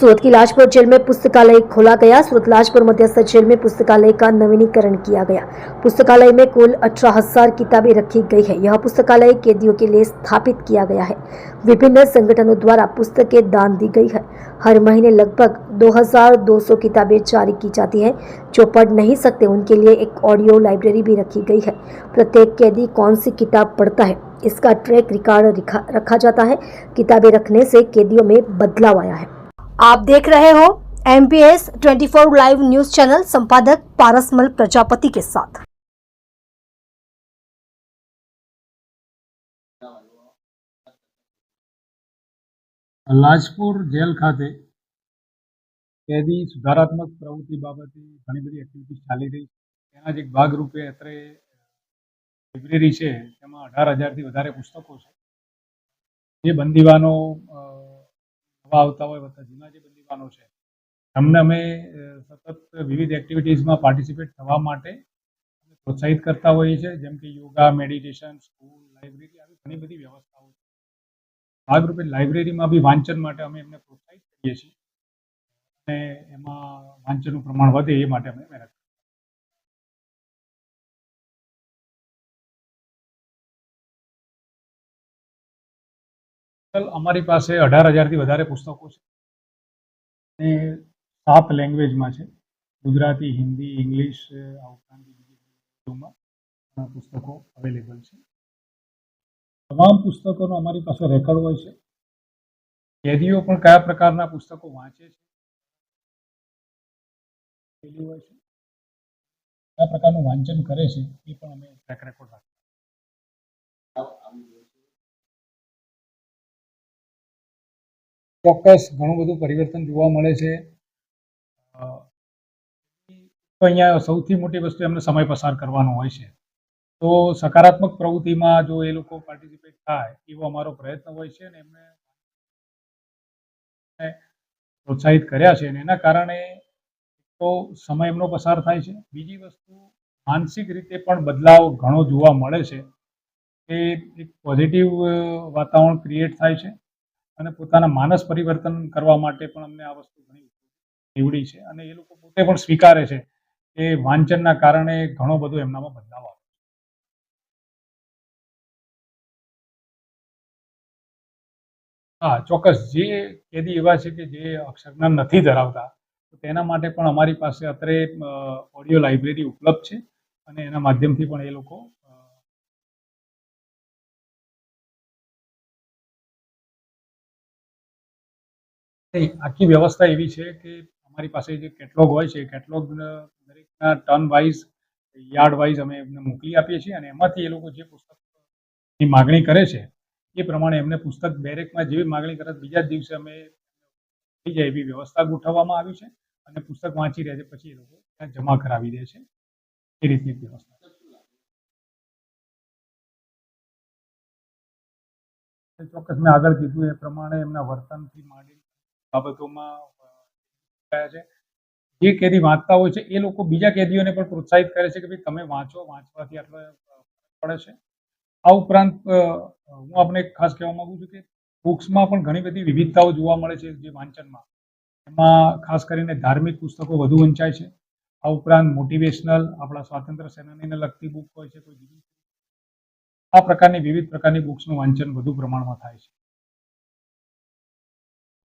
सूरत की लाजपुर जेल में पुस्तकालय खोला गया। सूरत लाजपुर मध्यस्थ जेल में पुस्तकालय का नवीनीकरण किया गया। पुस्तकालय में कुल 18,000 किताबें रखी गई है। यह पुस्तकालय कैदियों के लिए स्थापित किया गया है। विभिन्न संगठनों द्वारा पुस्तकें दान दी गई है। हर महीने लगभग 2,200 किताबें जारी की जाती है। जो पढ़ नहीं सकते उनके लिए एक ऑडियो लाइब्रेरी भी रखी गई है। प्रत्येक कैदी कौन सी किताब पढ़ता है इसका ट्रैक रिकॉर्ड रखा जाता है। किताबें रखने से कैदियों में बदलाव आया है। आप देख रहे हो MPS 24 लाइव न्यूज चैनल, संपादक पारसमल प्रजापति के साथ। लाजपुर जेल खाते कैदी सुधारात्मक प्रवृत्ति बाबते घणी बधी एक्टिविटीज चाली रही है। एना ज एक भागरूपे अत्रे लाइब्रेरी है तेमां 18,000 थी वधारे पुस्तकों है। जे बंदीवानो नवा आवता होय वत्ता जूना जे बंदीवानो छे एमने अमे सतत विविध एक्टिविटीज में पार्टिसिपेट थवा माटे प्रोत्साहित करता होईए छे, जेम के योगा, मेडिटेशन, स्कूल, लाइब्रेरी आवी घणी बधी व्यवस्थाओ भागरूपे लाइब्रेरी में भी वांचन माटे अमे एमने प्रोत्साहित करीए छीए અને એમાં વાંચનનું પ્રમાણ વધે એ માટે અમે મહેનત કરીએ। અમારી પાસે 18,000 થી વધારે પુસ્તકો છે અને 7 લેંગ્વેજમાં છે, ગુજરાતી, હિન્દી, ઇંગ્લિશ, આ ઉપરાંત બીજી ભાષાઓમાં પુસ્તકો અવેલેબલ છે। તમામ પુસ્તકોનો અમારી પાસે રેકોર્ડ હોય છે। कैदीओ पण कया प्रकारना पुस्तकों वाँचे छे, क्या प्रकारનું વાંચન કરે છે એ પણ અમે ટ્રેક રેકોર્ડ રાખીએ। ચોક્કસ ઘણું બધું પરિવર્તન જોવા મળે છે। તો અહીંયા સૌથી મોટી વસ્તુ એમને સમય પસાર કરવાનો હોય છે, તો સકારાત્મક પ્રવૃત્તિમાં જો એ લોકો પાર્ટિસિપેટ થાય એવો અમારો પ્રયત્ન હોય છે અને એમને પ્રોત્સાહિત કર્યા છે અને એના કારણે તો સમય એમનો પસાર થાય છે। બીજી વસ્તુ માનસિક રીતે પણ બદલાવ ઘણો જોવા મળે છે કે એક પોઝિટિવ વાતાવરણ ક્રિએટ થાય છે અને પોતાના માનસ પરિવર્તન કરવા માટે પણ અમને આ વસ્તુ ઘણી નીવડી છે અને એ લોકો પોતે પણ સ્વીકારે છે કે વાંચનના કારણે ઘણો બધો એમનામાં બદલાવ આવે। हाँ ચોક્કસ જે कैदी एवा છે કે જે અક્ષરજ્ઞાન નથી ધરાવતા તેના માટે પણ અમારી પાસે અત્રે ઓડિયો લાઇબ્રેરી ઉપલબ્ધ છે અને એના માધ્યમથી પણ એ લોકો આખી વ્યવસ્થા એવી છે કે અમારી પાસે જે કેટલોગ હોય છે કેટલોગ દરેકના ટર્ન વાઇઝ યાર્ડ વાઇઝ અમે એમને મોકલી આપીએ છીએ અને એમાંથી એ લોકો જે પુસ્તકની માગણી કરે છે એ પ્રમાણે એમને પુસ્તક બેરેકમાં જેવી માગણી કરે બીજા જ દિવસે અમે થઈ જાય એવી વ્યવસ્થા ગોઠવવામાં આવી છે અને પુસ્તક વાંચી રહે છે પછી એ લોકો ત્યાં જમા કરાવી દે છે, એ રીતની વ્યવસ્થા। ચોક્કસ મેં આગળ કીધું એ પ્રમાણે એમના વર્તનથી માંડી બાબતોમાં છે। જે कैदी વાંચતા હોય છે એ લોકો બીજા कैदीઓને પણ પ્રોત્સાહિત કરે છે કે ભાઈ તમે વાંચો, વાંચવાથી આટલો ફરક પડે છે। આ ઉપરાંત હું આપણે ખાસ કહેવા માંગુ છું કે બુક્સમાં પણ ઘણી બધી વિવિધતાઓ જોવા મળે છે। જે વાંચનમાં એમાં ખાસ કરીને ધાર્મિક પુસ્તકો વધુ વંચાય છે। આ ઉપરાંત મોટિવેશનલ આપણા સ્વાતંત્ર્ય સેનાનીને લગતી બુક હોય છે, કોઈ બીજી આ પ્રકારની વિવિધ પ્રકારની બુક્સનું વાંચન વધુ પ્રમાણમાં થાય છે।